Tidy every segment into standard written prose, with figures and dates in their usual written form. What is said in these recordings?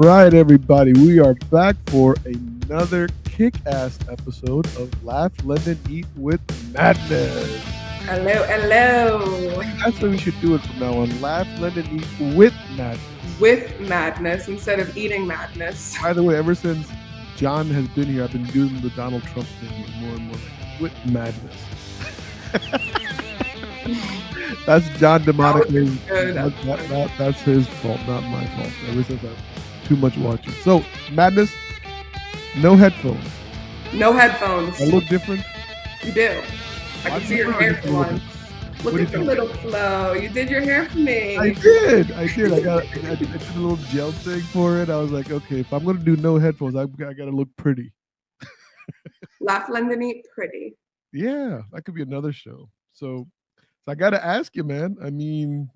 right, everybody, we are back for another kick-ass episode of Laugh, London, Eat with Madness. Hello, hello. That's what we should do it from now on. Laugh, London, Eat with Madness. With madness instead of eating madness. By the way, ever since John has been here, I've been doing the Donald Trump thing more and more, like, with madness. That's John DeMonico's. That's his fault, not my fault. Ever since I've too much watching. So, Madness, no headphones. No headphones. I look different. You do. I can see your hair for once. Look at the little flow. You did your hair for me. I did. I did a little gel thing for it. I was like, okay, if I'm gonna do no headphones, I gotta look pretty. Laugh, London, Eat pretty. Yeah, that could be another show. So I gotta ask you, man. I mean,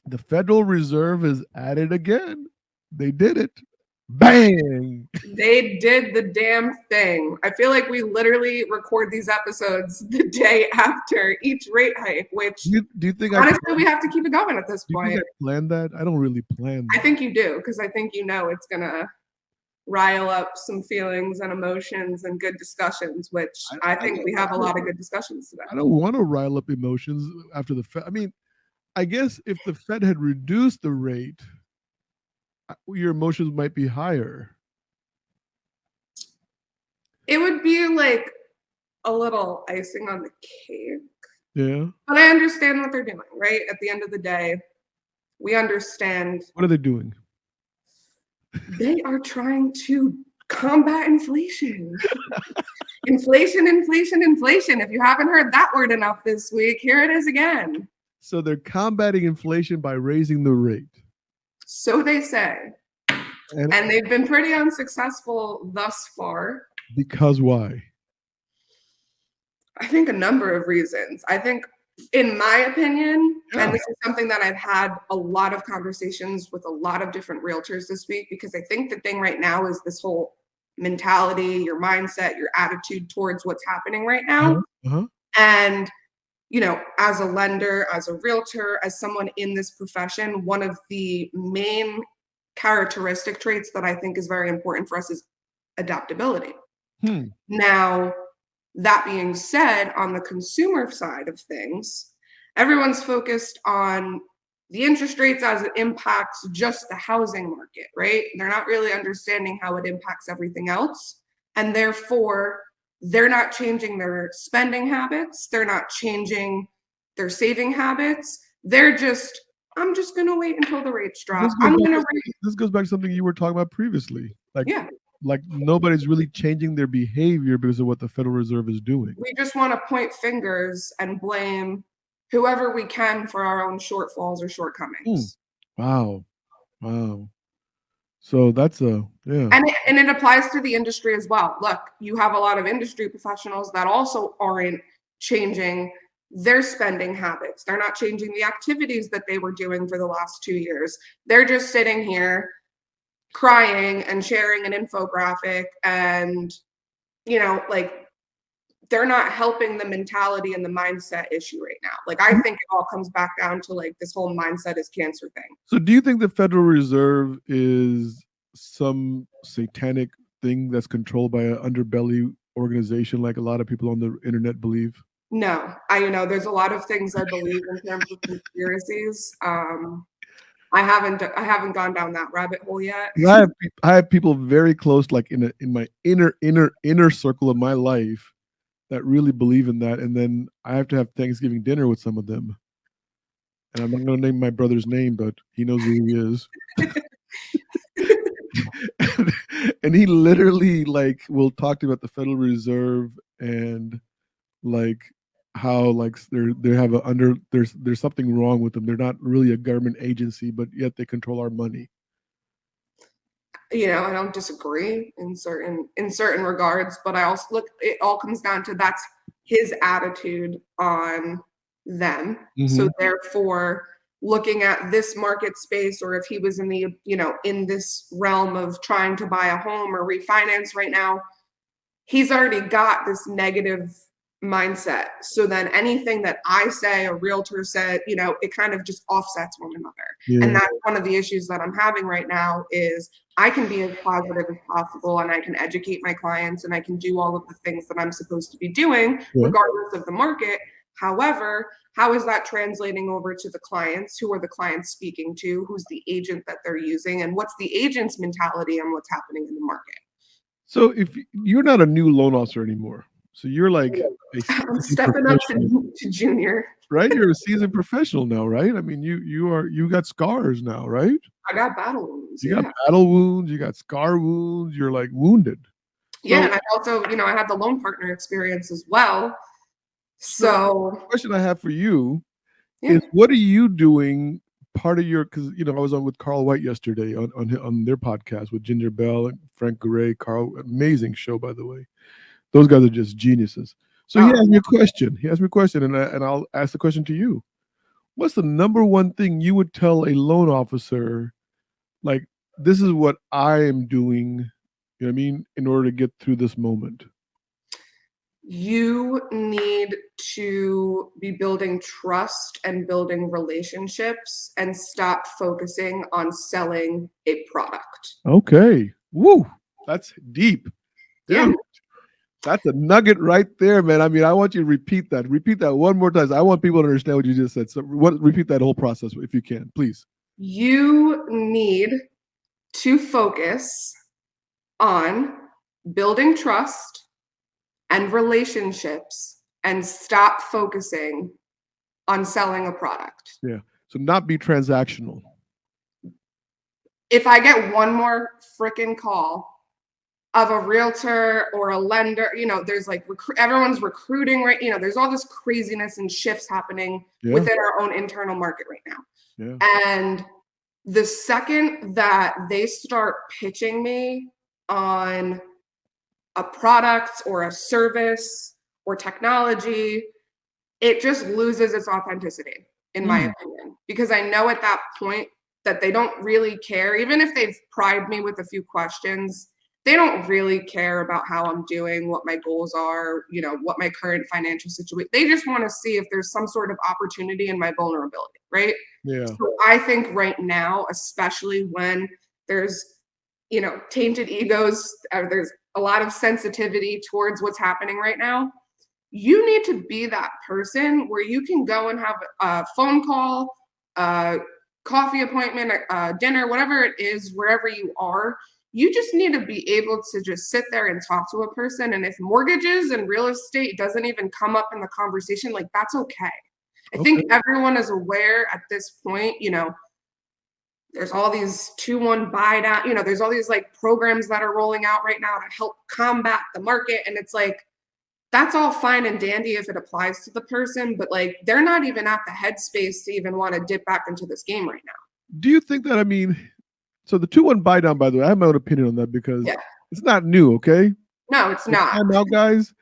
the Federal Reserve is at it again. They did it. Bang! They did the damn thing. I feel like we literally record these episodes the day after each rate hike, which do you think honestly we have to keep it going at this point. Do you think I planned that? I don't really plan that. I think you do, because I think you know it's gonna rile up some feelings and emotions and good discussions, which I think we have a lot of good discussions today. I don't want to rile up emotions after the Fed. I mean, I guess if the Fed had reduced the rate, your emotions might be higher. It would be like a little icing on the cake. Yeah. But I understand what they're doing, right? At the end of the day, we understand. What are they doing? They are trying to combat inflation. Inflation. If you haven't heard that word enough this week, here it is again. So they're combating inflation by raising the rate. So they say. And they've been pretty unsuccessful thus far. Because why? I think a number of reasons. I think, in my opinion, and this is something that I've had a lot of conversations with a lot of different realtors this week, because I think the thing right now is this whole mentality, your mindset, your attitude towards what's happening right now. And, you know, as a lender, as a realtor, as someone in this profession, one of the main characteristic traits that I think is very important for us is adaptability. Now, that being said, on the consumer side of things, everyone's focused on the interest rates as it impacts just the housing market, right? They're not really understanding how it impacts everything else. And therefore, they're not changing their spending habits. They're not changing their saving habits. They're just, I'm just going to wait until the rates drop. This goes back to something you were talking about previously. Like nobody's really changing their behavior because of what the Federal Reserve is doing. We just want to point fingers and blame whoever we can for our own shortfalls or shortcomings. Wow. So that's and it applies to the industry as well. Look, you have a lot of industry professionals that also aren't changing their spending habits. They're not changing the activities that they were doing for the last 2 years. They're just sitting here crying and sharing an infographic, and, you know, like, they're not helping the mentality and the mindset issue right now. Like, I think it all comes back down to, like, this whole mindset is cancer thing. So do you think the Federal Reserve is some satanic thing that's controlled by an underbelly organization like a lot of people on the internet believe? No, there's a lot of things I believe in terms of conspiracies. I haven't gone down that rabbit hole yet. I have people very close, like in my inner circle of my life, that really believe in that, and then I have to have Thanksgiving dinner with some of them. And I'm not going to name my brother's name, but he knows who he is. and he literally will talk to me about the Federal Reserve and how there's something wrong with them. They're not really a government agency, but yet they control our money. I don't disagree in certain regards, but I also it all comes down to that's his attitude on them. So therefore, looking at this market space, or if he was in this realm of trying to buy a home or refinance right now, he's already got this negative mindset. So then anything that I say, a realtor said, it kind of just offsets one another. Yeah. And that's one of the issues that I'm having right now is I can be as positive as possible and I can educate my clients and I can do all of the things that I'm supposed to be doing Yeah. regardless of the market. However, how is that translating over to the clients? Who are the clients speaking to? Who's the agent that they're using? And what's the agent's mentality on what's happening in the market? So if you're not a new loan officer anymore, so you're like a I'm seasoned stepping up professional, to junior. right? You're a seasoned professional now, right? I mean, you got scars now, right? I got battle wounds. You got Yeah. battle wounds, you got scar wounds, you're like wounded. Yeah. So, And I also, I had the loan partner experience as well. so So, the question I have for you yeah. is, what are you doing? Part of your, because I was on with Carl White yesterday on their podcast with Ginger Bell and Frank Gray. Carl, amazing show, by the way. Those guys are just geniuses. So he asked me a question. He asked me a question, and I'll ask the question to you. What's the number one thing you would tell a loan officer? Like, this is what I am doing. You know what I mean? In order to get through this moment. You need to be building trust and building relationships and stop focusing on selling a product. Okay. Woo. That's deep. Yeah. Dude, that's a nugget right there, man. I mean, I want you to repeat that. Repeat that one more time. I want people to understand what you just said. So repeat that whole process if you can, please. You need to focus on building trust and relationships and stop focusing on selling a product. Yeah. So not be transactional. If I get one more freaking call of a realtor or a lender, there's like everyone's recruiting, right? There's all this craziness and shifts happening within our own internal market right now. Yeah. And the second that they start pitching me on a product or a service or technology, it just loses its authenticity, in my opinion, because I know at that point that they don't really care. Even if they've pried me with a few questions, they don't really care about how I'm doing, what my goals are, what my current financial situation. They just want to see if there's some sort of opportunity in my vulnerability, right? Yeah. So I think right now, especially when there's, tainted egos, there's a lot of sensitivity towards what's happening right now. You need to be that person where you can go and have a phone call, a coffee appointment, a dinner, whatever it is, wherever you are. You just need to be able to just sit there and talk to a person. And if mortgages and real estate doesn't even come up in the conversation, like that's okay. I think everyone is aware at this point, there's all these 2-1 buy down, there's all these like programs that are rolling out right now to help combat the market. And it's like, that's all fine and dandy if it applies to the person, but like they're not even at the headspace to even want to dip back into this game right now. Do you think that, so the 2-1 buy down, by the way, I have my own opinion on that because it's not new, okay? No, it's not. Time out, guys.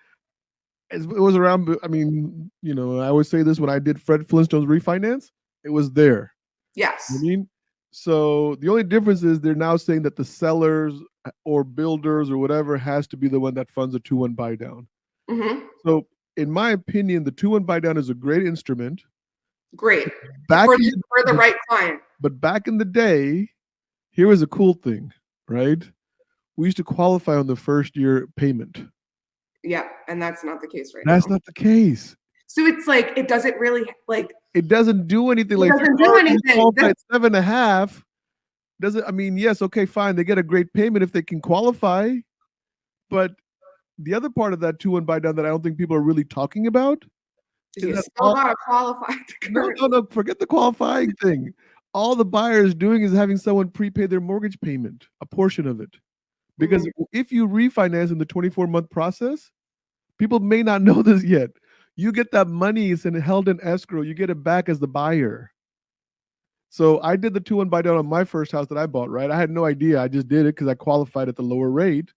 It was around, I always say this when I did Fred Flintstone's refinance, it was there. Yes. You know what I mean? So the only difference is they're now saying that the sellers or builders or whatever has to be the one that funds a 2-1 buy down. Mm-hmm. So in my opinion, the 2-1 buy down is a great instrument. Great. For the right client. But back in the day, here was a cool thing, right? We used to qualify on the first year payment. Yeah, and that's not the case right now. That's not the case. So it's like it doesn't really it doesn't do anything. It doesn't do anything. At 7.5. Doesn't yes, okay, fine. They get a great payment if they can qualify. But the other part of that 2-1 buy down that I don't think people are really talking about is you still gotta qualify. No, forget the qualifying thing. All the buyer is doing is having someone prepay their mortgage payment, a portion of it. Because if you refinance in the 24-month process, people may not know this yet. You get that money, it's held in escrow. You get it back as the buyer. So I did the 2-1 buy down on my first house that I bought, right? I had no idea. I just did it because I qualified at the lower rate.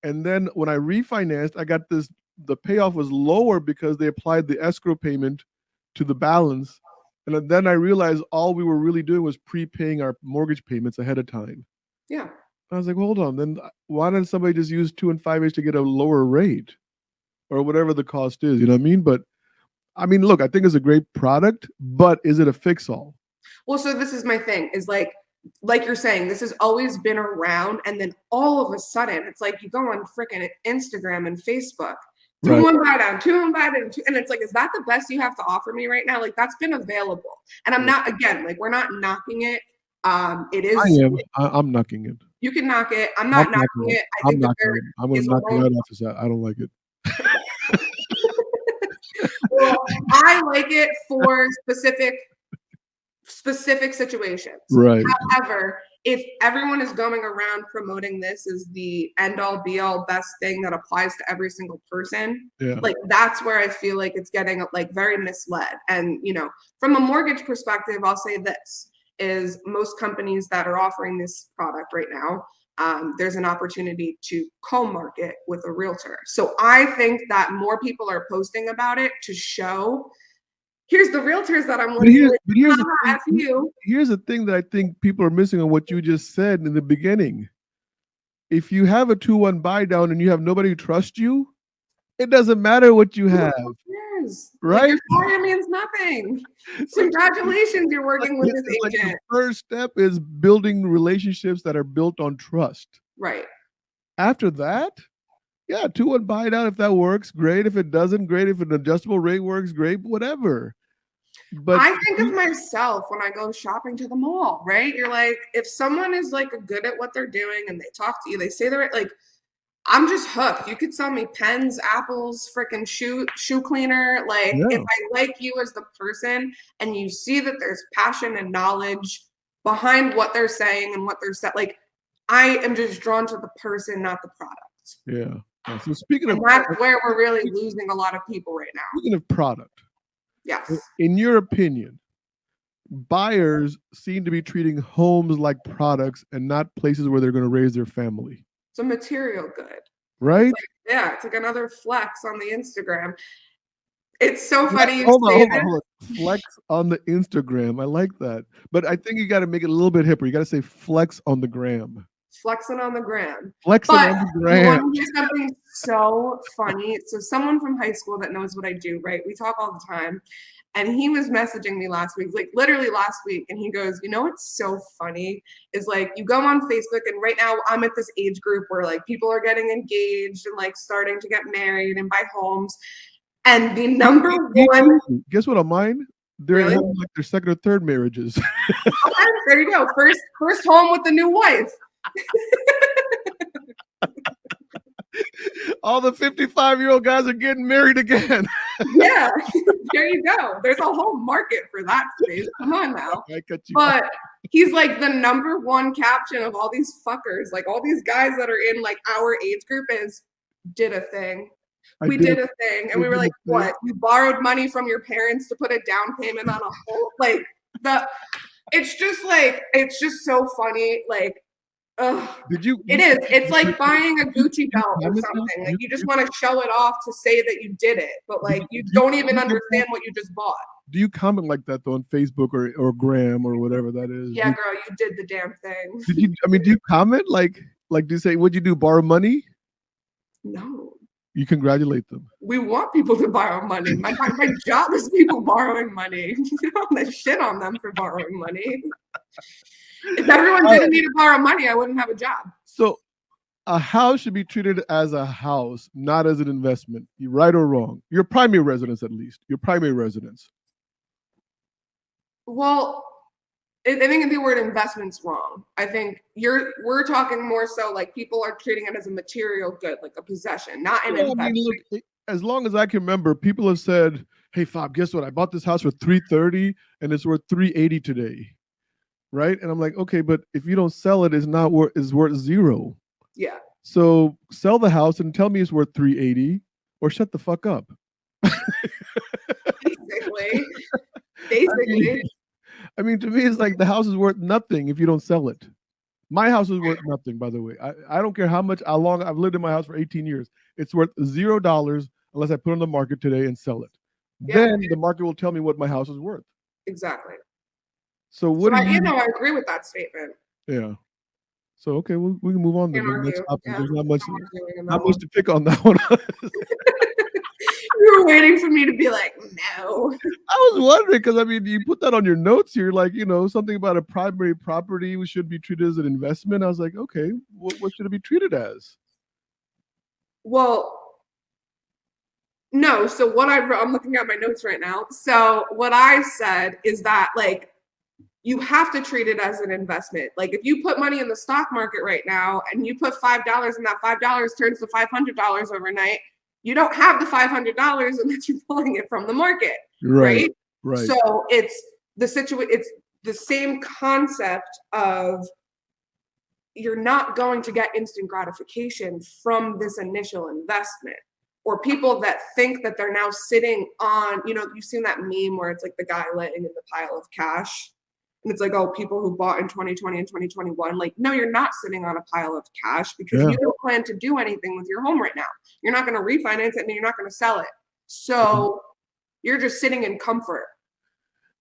And then when I refinanced, I got the payoff was lower because they applied the escrow payment to the balance. And then I realized all we were really doing was prepaying our mortgage payments ahead of time. Yeah. I was like, hold on, then why didn't somebody just use 2 and 5H to get a lower rate? or whatever the cost is. You know what I mean? But I mean, look, I think it's a great product, but is it a fix all? Well, so this is my thing is like you're saying, this has always been around. And then all of a sudden, it's like you go on freaking Instagram and Facebook, two Right. one buy down, two one buy down, and it's like, is that the best you have to offer me right now? Like that's been available. And I'm Yeah. not, again, like we're not knocking it. It I is, am. I'm knocking it. you can knock it. I'm I'm not knocking knocking it. it. I I'm think that knocking there it. I'm gonna is a knock it loan. right off his head. I don't like it. Well, I like it for specific situations. Right. However, if everyone is going around promoting this as the end all be all best thing that applies to every single person, Yeah. like that's where I feel like it's getting like very misled. And from a mortgage perspective, I'll say this is most companies that are offering this product right now, there's an opportunity to co-market with a realtor. So I think that more people are posting about it to show here's the realtors that I'm But working with. here's the Haha, thing. F you. Here's the thing that I think people are missing on what you just said in the beginning. If you have a 2-1 buy down and you have nobody who trusts you, it doesn't matter what you Who the have, fuck cares? Like right? your flyer means nothing. Like, Congratulations, you're working with this it's like the agent. first step is building relationships that are built on trust. Right. After that, yeah, 2-1 buy down. If that works, great. If it doesn't, great. If an adjustable rate works, great. Whatever. But I think of myself when I go shopping to the mall, right? You're like, if someone is like good at what they're doing and they talk to you, they say they're like, I'm just hooked. You could sell me pens, apples, freaking shoe cleaner. Like if yeah, I like you as the person and you see that there's passion and knowledge behind what they're saying and what they're saying, like I am just drawn to the person, not the product. yeah. So speaking And of that's where we're really losing a lot of people right now. speaking of product, Yes. in your opinion, buyers seem to be treating homes like products and not places where they're going to raise their family. It's a material good. Right? It's like another flex on the Instagram. It's so Yeah, funny you hold on, say hold on, this. hold on. Flex on the Instagram. I like that. But I think you got to make it a little bit hipper. You got to say flex on the gram. Flexing on the gram. Flexing But on the you gram. want to hear something so funny? So someone from high school that knows what I do, right? We talk all the time. And he was messaging me last week, like literally last week. And he goes, what's so funny is like you go on Facebook and right now I'm at this age group where like people are getting engaged and like starting to get married and buy homes. And the number one, Guess what on mine? They're really? having like their second or third marriages. Okay, there you go. First home with the new wife. All the 55-year-old guys are getting married again. Yeah, there you go. There's a whole market for that space. Come on now. I cut you But he's like the number one caption of all these fuckers, like all these guys that are in like our age group is did a thing. We did a thing. And we were like, what? You borrowed money from your parents to put a down payment on a whole like it's just so funny. Like, ugh. It is. It's like buying a Gucci belt or something. Like you just want to show it off to say that you did it, but like you don't even understand what you just bought. Do you comment like that though on Facebook or Gram or whatever that is? Yeah, girl, you did the damn thing. Do you comment like do you say what'd you do? Borrow money? No. You congratulate them. We want people to borrow money. My job is people borrowing money. You don't want to shit on them for borrowing money. If everyone didn't need to borrow money, I wouldn't have a job. So a house should be treated as a house, not as an investment. You right or wrong? Your primary residence, at least. Your primary residence. Well, I think the word investment's wrong. I think we're talking more so like people are treating it as a material good, like a possession, not an investment. I mean, look, as long as I can remember, people have said, "Hey, Fab, guess what? I bought this house for $330 and it's worth $380 today." Right? And I'm like, okay, but if you don't sell it, it's worth zero. Yeah. So sell the house and tell me it's worth $380 or shut the fuck up. Basically. I mean, to me, it's like the house is worth nothing if you don't sell it. My house is worth nothing, by the way. I don't care how long I've lived in my house for 18 years. It's worth $0 unless I put it on the market today and sell it. Yeah. Then the market will tell me what my house is worth. Exactly. So what do you know? I agree with that statement. Yeah. So okay, we can move on to the next topic. Yeah. There's not much to pick on that one. You were waiting for me to be like, no. I was wondering because I mean, you put that on your notes here, like something about a primary property should be treated as an investment. I was like, okay, what should it be treated as? Well, no. So what I wrote, I'm looking at my notes right now. So what I said is that like you have to treat it as an investment. Like if you put money in the stock market right now and you put $5 and that $5 turns to $500 overnight, you don't have the $500 unless you're pulling it from the market, Right, right? right. So it's it's the same concept of you're not going to get instant gratification from this initial investment. Or people that think that they're now sitting on, you've seen that meme where it's like the guy laying in the pile of cash. And it's like, oh, people who bought in 2020 and 2021, like, no, you're not sitting on a pile of cash because Yeah. you don't plan to do anything with your home right now. You're not going to refinance it and you're not going to sell it. So you're just sitting in comfort.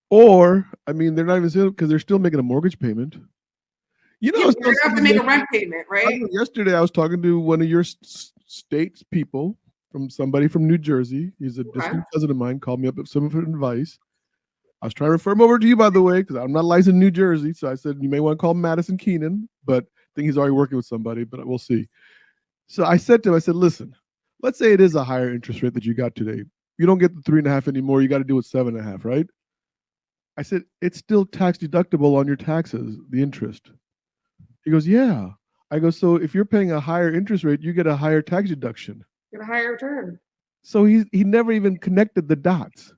Or, I mean, they're not even still because they're still making a mortgage payment. Yeah, you're going to have to make a rent payment, right? Yesterday, I was talking to one of your state's people, from somebody from New Jersey. He's a distant cousin of mine. Called me up with some advice. I was trying to refer him over to you, by the way, because I'm not licensed in New Jersey. So I said you may want to call Madison Keenan, but I think he's already working with somebody. But we'll see. So I said to him, I said, listen, let's say it is a higher interest rate that you got today. You don't get the 3.5 anymore. You got to do it 7.5, right? I said it's still tax deductible on your taxes, the interest. He goes, yeah. I go, so if you're paying a higher interest rate, you get a higher tax deduction. Get a higher return. So he never even connected the dots.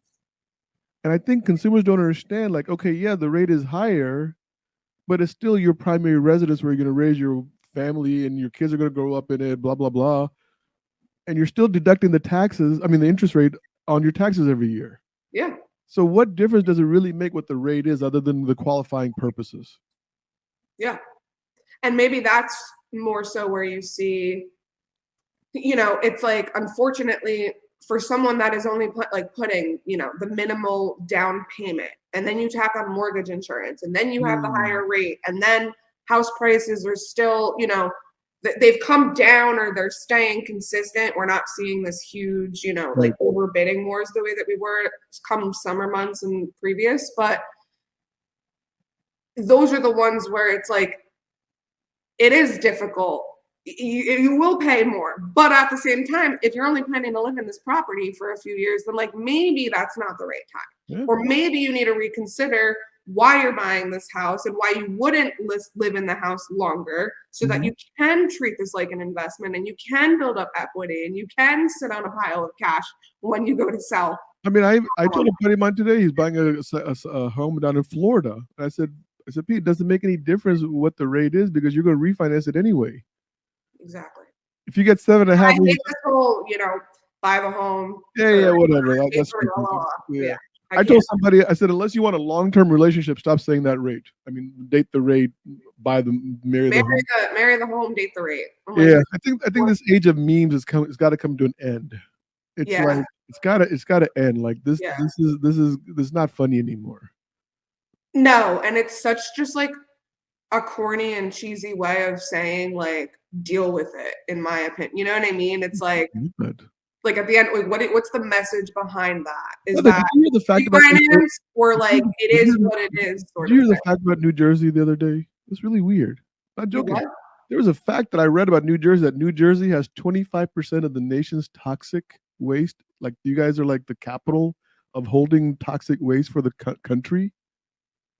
And I think consumers don't understand, like, okay, yeah, the rate is higher, but it's still your primary residence where you're going to raise your family and your kids are going to grow up in it, blah, blah, blah. And you're still deducting the interest rate on your taxes every year. Yeah. So what difference does it really make what the rate is other than the qualifying purposes? Yeah. And maybe that's more so where you see, it's like, unfortunately, for someone that is only putting, the minimal down payment, and then you tack on mortgage insurance, and then you have the higher rate, and then house prices are still, they've come down or they're staying consistent. We're not seeing this huge, like overbidding wars the way that we were come summer months and previous, but those are the ones where it's like, it is difficult. You will pay more, but at the same time, if you're only planning to live in this property for a few years, then like maybe that's not the right time, or maybe you need to reconsider why you're buying this house and why you wouldn't live in the house longer, so that you can treat this like an investment and you can build up equity and you can sit on a pile of cash when you go to sell. I mean, I told a buddy of mine today he's buying a home down in Florida. And I said, Pete, it doesn't make any difference what the rate is because you're going to refinance it anyway. Exactly. If you get 7.5, I hate this whole, buy the home. Yeah, whatever. That's yeah. I told somebody, I said, unless you want a long-term relationship, stop saying that rate. I mean, date the rate, marry the home. Marry the home, date the rate. Yeah, I think this age of memes it's got to come to an end. It's like it's gotta end. Like this is not funny anymore. No, and it's such just like a corny and cheesy way of saying like deal with it, in my opinion. You know what I mean? It's like at the end, like what's the message behind that? Is that the fact about finance, or like it is what it is? Did you hear the fact about New Jersey the other day? It's really weird. Not joking. There was a fact that I read about New Jersey that New Jersey has 25% of the nation's toxic waste. Like you guys are like the capital of holding toxic waste for the country.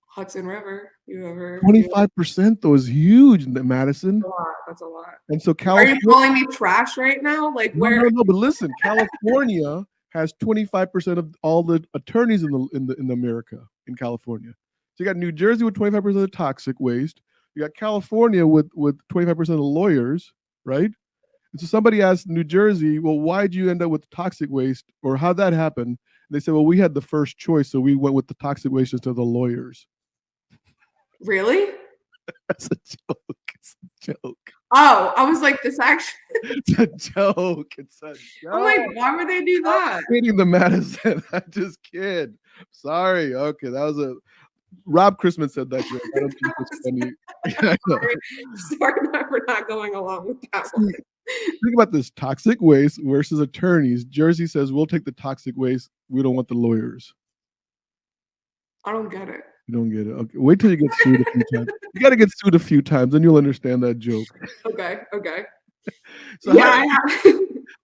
Hudson River. 25% though is huge, Madison. That's a lot. And so California. Are you calling me trash right now? Like where? No. But listen, California has 25% of all the attorneys in America in California. So you got New Jersey with 25% of the toxic waste. You got California with 25% of the lawyers, right? And so somebody asked New Jersey, well, why'd you end up with toxic waste, or how'd that happen? And they said, well, we had the first choice, so we went with the toxic waste instead of the lawyers. Really? That's a joke. It's a joke. Oh, I was like, this actually. It's a joke. It's a joke. I'm like, why would they do that? I'm kidding the Madison. I just kid. Sorry. Okay, that was a. Rob Christman said that joke. I don't think it's funny. Sorry for not going along with that one. Think about this: toxic waste versus attorneys. Jersey says we'll take the toxic waste. We don't want the lawyers. I don't get it. You don't get it. Okay, wait till you get sued a few times. You got to get sued a few times, then you'll understand that joke. Okay. So Yeah,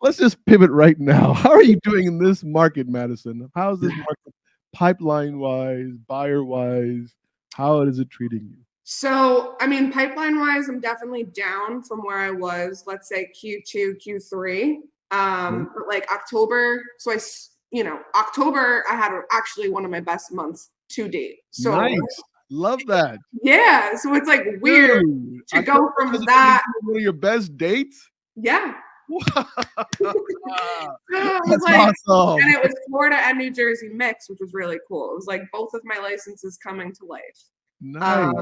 let's just pivot right now. How are you doing in this market, Madison? How's this market, pipeline wise, buyer wise? How is it treating you? So, I mean, pipeline wise, I'm definitely down from where I was, let's say Q2, Q3. But like October, October, I had actually one of my best months to date. So, Nice. Love that. yeah. So it's like weird Dude, to October go from has that. been one of your best dates? Yeah. Wow. So it was That's like, awesome. and it was Florida and New Jersey mix, which was really cool. It was like both of my licenses coming to life. Nice.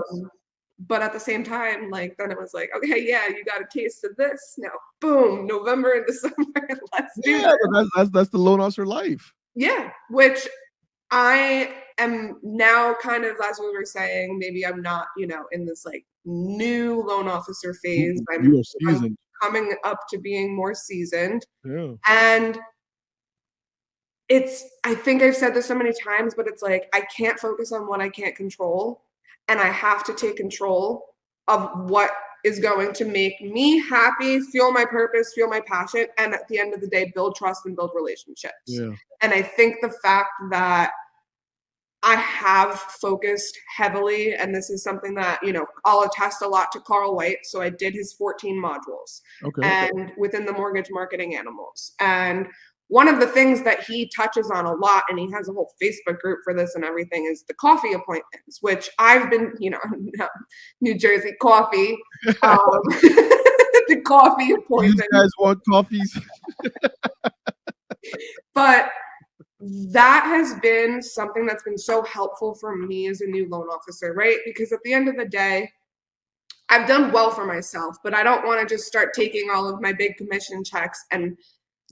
But at the same time, like then it was like, okay, yeah, you got a taste of this. Now, boom, November and December, let's do Yeah, this. but that's the loan officer life. Yeah, which I am now kind of, as we were saying, maybe I'm not, in this like new loan officer phase. You are I'm seasoned. coming up to being more seasoned. Yeah. And I think I've said this so many times, but it's like I can't focus on what I can't control. And I have to take control of what is going to make me happy, feel my purpose, feel my passion, and at the end of the day, build trust and build relationships. Yeah. And I think the fact that I have focused heavily, and this is something that, I'll attest a lot to Carl White. So I did his 14 modules and within the mortgage marketing animals. And one of the things that he touches on a lot, and he has a whole Facebook group for this and everything, is the coffee appointments, which I've been, New Jersey coffee, the coffee appointment. You guys want coffees? But that has been something that's been so helpful for me as a new loan officer, right? Because at the end of the day, I've done well for myself, but I don't want to just start taking all of my big commission checks and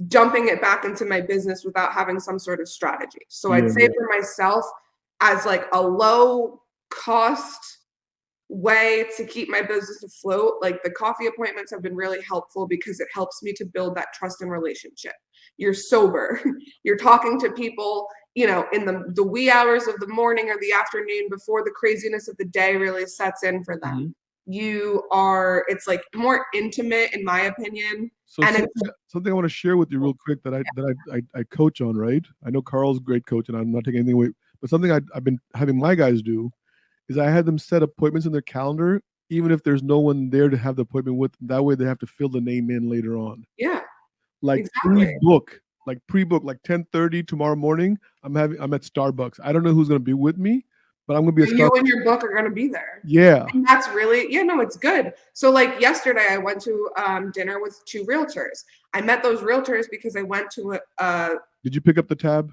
dumping it back into my business without having some sort of strategy. So I'd say for myself, as like a low cost way to keep my business afloat, like the coffee appointments have been really helpful because it helps me to build that trust and relationship. You're sober, you're talking to people, in the wee hours of the morning or the afternoon before the craziness of the day really sets in for them. It's like more intimate, in my opinion. So something I want to share with you real quick that I coach on, right? I know Carl's a great coach, and I'm not taking anything away. But something I've been having my guys do is I had them set appointments in their calendar, even if there's no one there to have the appointment with. That way, they have to fill the name in later on. Yeah, like exactly. pre-book, like 10:30 tomorrow morning. I'm at Starbucks. I don't know who's going to be with me, but I'm going to be at Starbucks. You and your book are going to be there. Yeah. And that's really, it's good. So like yesterday I went to dinner with 2 realtors. I met those realtors because I went to Did you pick up the tab?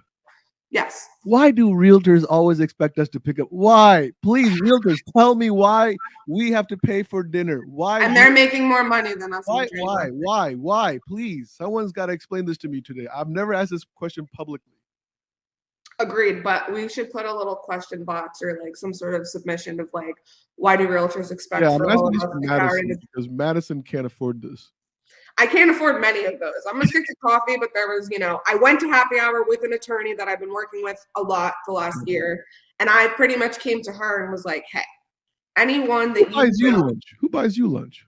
Yes. Why do realtors always expect us to pick up? Why? Please, realtors, tell me why we have to pay for dinner. Why? And they're making more money than us. Why? Please, someone's got to explain this to me today. I've never asked this question publicly. Agreed, but we should put a little question box or like some sort of submission of like, why do realtors expect for all of us Madison, because Madison can't afford this. I can't afford many of those. I'm gonna stick to coffee, but there was, I went to happy hour with an attorney that I've been working with a lot the last year, and I pretty much came to her and was like, "Hey, anyone that Who buys you lunch?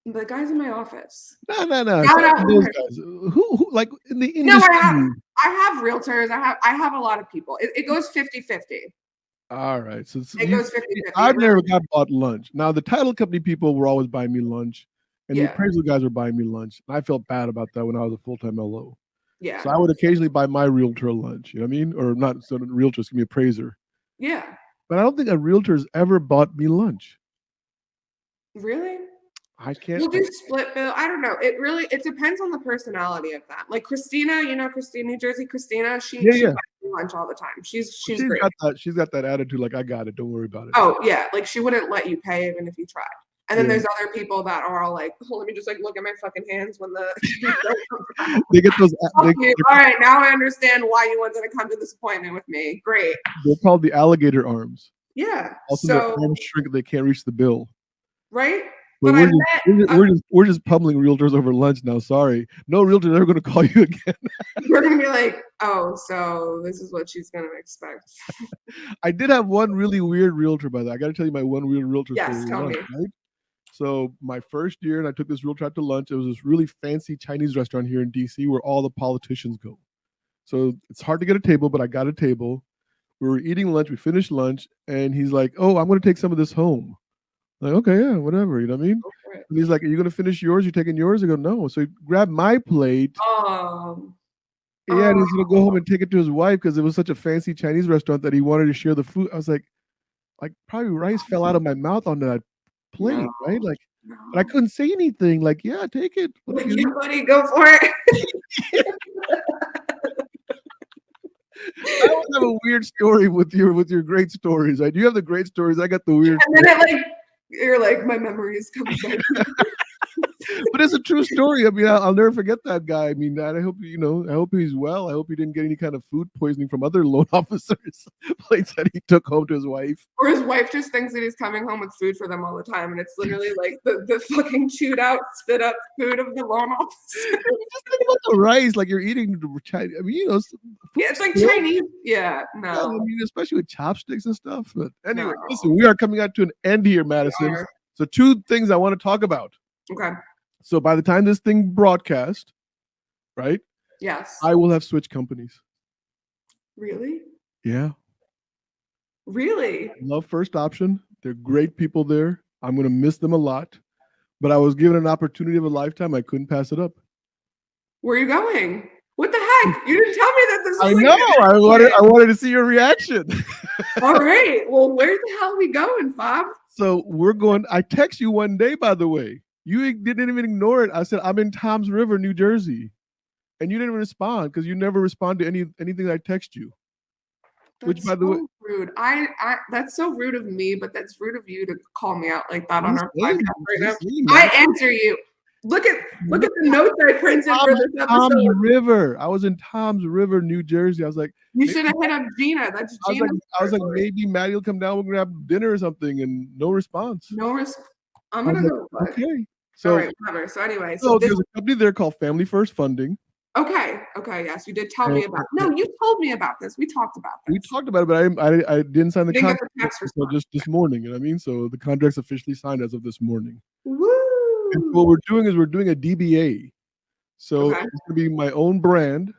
The guys in my office." No. Those guys. Who like in the industry? No, I have realtors. I have a lot of people. It goes 50-50. All right, so it goes 50-50. I've never got bought lunch. Now the title company people were always buying me lunch. And the appraisal guys were buying me lunch. And I felt bad about that when I was a full-time LO. Yeah. So I would occasionally buy my realtor lunch, you know what I mean? Or not, so the realtors, give me appraiser. Yeah. But I don't think a realtor's ever bought me lunch. Really? I can't. We'll do split bill. I don't know. It depends on the personality of that. Like Christina, Christina, New Jersey, Christina, she buys me lunch all the time. She's great. She's got that attitude like, I got it, don't worry about it. Oh, yeah. Like she wouldn't let you pay even if you tried. And then there's other people that are all like, oh, let me just like look at my fucking hands when the they get those. All right, now I understand why you wanted to come to this appointment with me. Great. They're called the alligator arms. Yeah. Also, their arms shrink; they can't reach the bill. Right. But But I met we're just pummeling realtors over lunch now. Sorry, no realtor's ever going to call you again. we're gonna be like, oh, so this is what she's gonna expect. I did have one really weird realtor, by the way. I got to tell you my one weird realtor Yes, story. tell me. Right? So my first year, and I took this realtor out to lunch. It was this really fancy Chinese restaurant here in DC where all the politicians go. So it's hard to get a table, but I got a table. We were eating lunch. We finished lunch, and he's like, "Oh, I'm going to take some of this home." I'm like, okay, yeah, whatever. You know what I mean? Go for it. And he's like, "Are you going to finish yours? You taking yours?" I go, "No." So he grabbed my plate. Um, Yeah, and oh he's going to go home and take it to his wife because it was such a fancy Chinese restaurant that he wanted to share the food. I was like probably rice fell out of my mouth on that no, plate, right? Like, but I no. couldn't say anything. Like, yeah, take it. What Like, you yeah, buddy, go for it. I always have a weird story with your great stories. Right? You have the great stories. I got the weird And then it like you're like, my memory is coming back. but it's a true story. I mean, I'll never forget that guy. I mean, I hope I hope he's well. I hope he didn't get any kind of food poisoning from other loan officers' plates that he took home to his wife. Or his wife just thinks that he's coming home with food for them all the time, and it's literally like the fucking chewed out, spit up food of the loan officer. Just think about the rice, like you're eating Chinese. I mean, Yeah, it's like skills. Chinese. Yeah, Yeah, I no, mean, especially with chopsticks and stuff. But no. anyway, listen, we are coming out to an end here, We Madison. are. So two things I want to talk about. Okay. So by the time this thing broadcast, right, Yes. I will have switched companies. Really? Yeah. Really? Love First Option. They're great people there. I'm going to miss them a lot. But I was given an opportunity of a lifetime. I couldn't pass it up. Where are you going? What the heck? You didn't tell me that this was I like know. an I wanted to see your reaction. All right. Well, where the hell are we going, Fob? So we're going. I text you one day, by the way. You didn't even ignore it. I said, I'm in Toms River, New Jersey. And you didn't respond because you never respond to anything I text you. Which, That's by the way, so rude. I that's so rude of me, but that's rude of you to call me out like that I'm on just our saying, podcast right now. just saying, I man. answer you. Look at the notes I printed for this Tom's episode. River. I was in Tom's River, New Jersey. I was like, You maybe should have hit up Gina. That's I was like, Gina's territory. maybe Maddie will come down. We'll grab dinner or something, and no response. No risk. I'm I was gonna like, go. But okay. all So, right, whatever. So anyway, so this there's a company there called Family First Funding. okay. Yes, you did tell And, me about. No, you told me about this. We talked about we this. talked about it, but I didn't sign the You didn't get contract the tax until response. just this morning. You know what I mean? So the contract's officially signed as of this morning. Woo! And what we're doing is we're doing a DBA. So Okay. it's going to be my own brand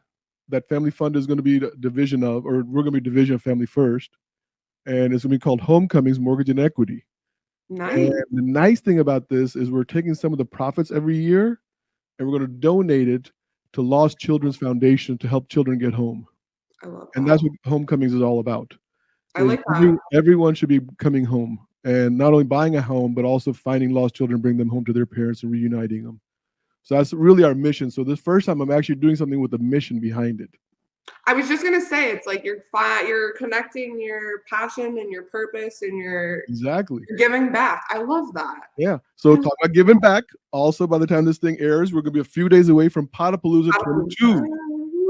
that Family Fund is going to be a division of, or we're going to be division of Family First. And it's going to be called Homecomings Mortgage and Equity. Nice. And the nice thing about this is we're taking some of the profits every year and we're going to donate it to Lost Children's Foundation to help children get home. I love that. And that's what Homecomings is all about. I like that. Everyone should be coming home and not only buying a home, but also finding lost children, bring them home to their parents and reuniting them. So that's really our mission. So this first time I'm actually doing something with a mission behind it. I was just gonna say it's like you're connecting your passion and your purpose and you're giving back. I love that. Yeah. So talk about giving back. Also, by the time this thing airs, we're gonna be a few days away from Podapalooza 22.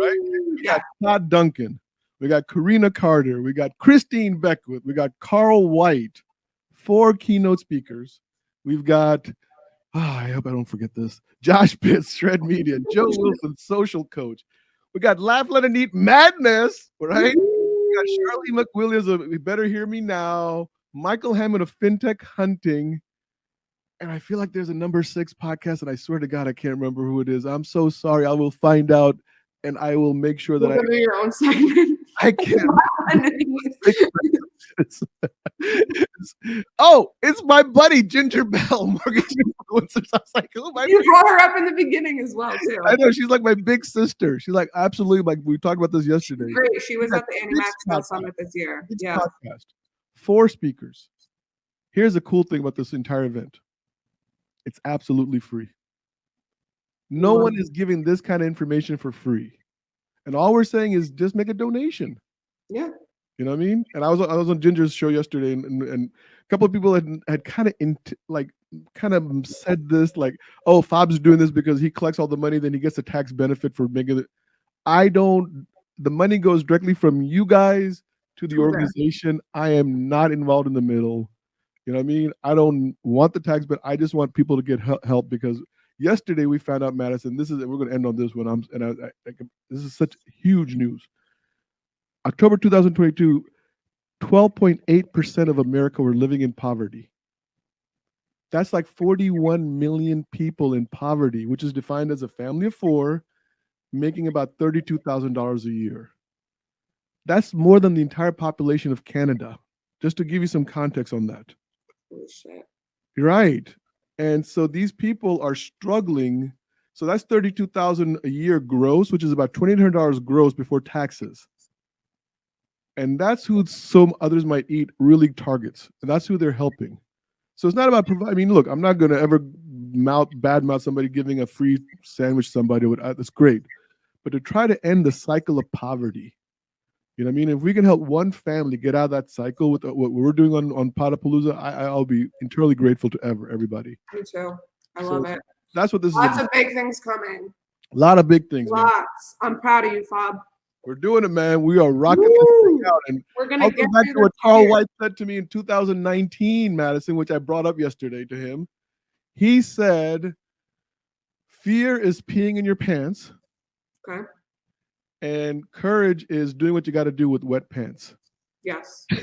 Right? We got Todd Duncan, we got Karina Carter, we got Christine Beckwith, we got Carl White, 4 keynote speakers. We've got I hope I don't forget this. Josh Pitts, Shred Media, Joe Wilson, social coach. We got Laugh, Let and Eat Madness, right? We got Charlie McWilliams of We Better Hear Me Now, Michael Hammond of FinTech Hunting. And I feel like there's a number 6 podcast, and I swear to God, I can't remember who it is. I'm so sorry. I will find out, and I will make sure that I do your own segment. I can't. Oh, it's my buddy Ginger Bell, mortgage influencers. I was like, oh my. You brought her up in the beginning as well, too. I know she's like my big sister. She's like absolutely like we talked about this yesterday. Great. She was at the Anti-Max Summit this year. Yeah. Podcast. 4 speakers. Here's the cool thing about this entire event. It's absolutely free. No one is giving this kind of information for free. And all we're saying is just make a donation. Yeah. You know what I mean? And I was on Ginger's show yesterday, and a couple of people had kind of said this, like, oh, Fob's doing this because he collects all the money, then he gets a tax benefit for making it. The money goes directly from you guys to the organization. I am not involved in the middle. You know what I mean? I don't want the tax, but I just want people to get help because yesterday we found out, Madison. We're going to end on this one. This is such huge news. October 2022, 12.8% of America were living in poverty. That's like 41 million people in poverty, which is defined as a family of four making about $32,000 a year. That's more than the entire population of Canada, just to give you some context on that. Holy shit. You're right. And so these people are struggling. So that's 32,000 a year gross, which is about $2,800 gross before taxes. And that's who some others might eat really targets. And that's who they're helping. So it's not about providing. I mean, look, I'm not going to ever badmouth somebody giving a free sandwich to somebody. That's great. But to try to end the cycle of poverty, you know what I mean? If we can help one family get out of that cycle with what we're doing on Podapalooza, I'll be eternally grateful to everybody. Me too. I love it. That's what this is. Lots of big things coming. A lot of big things. Lots. Man. I'm proud of you, Fob. We're doing it, man. We are rocking this thing out. And we're gonna get back to what Carl White said to me in 2019, Madison, which I brought up yesterday to him. He said, fear is peeing in your pants. Okay. And courage is doing what you got to do with wet pants. Yes. I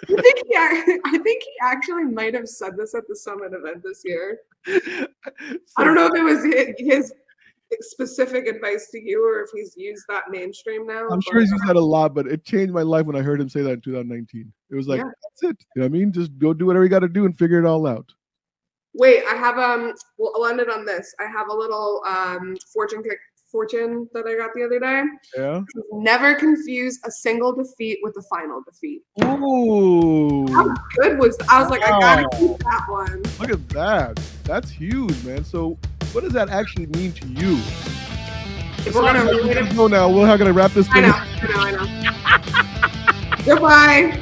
think he actually might have said this at the summit event this year. I don't know if it was his specific advice to you or if he's used that mainstream now. I'm sure he's used that a lot, but it changed my life when I heard him say that in 2019. It was like, that's it. You know what I mean? Just go do whatever you got to do and figure it all out. Wait, I have well, I'll end it on this. I have a little fortune that I got the other day. Yeah. Never confuse a single defeat with a final defeat. Ooh. How good was that? I was like, I gotta keep that one. Look at that. That's huge, man. So what does that actually mean to you? If we're gonna go now. Well, how can I wrap this thing? I know. Goodbye.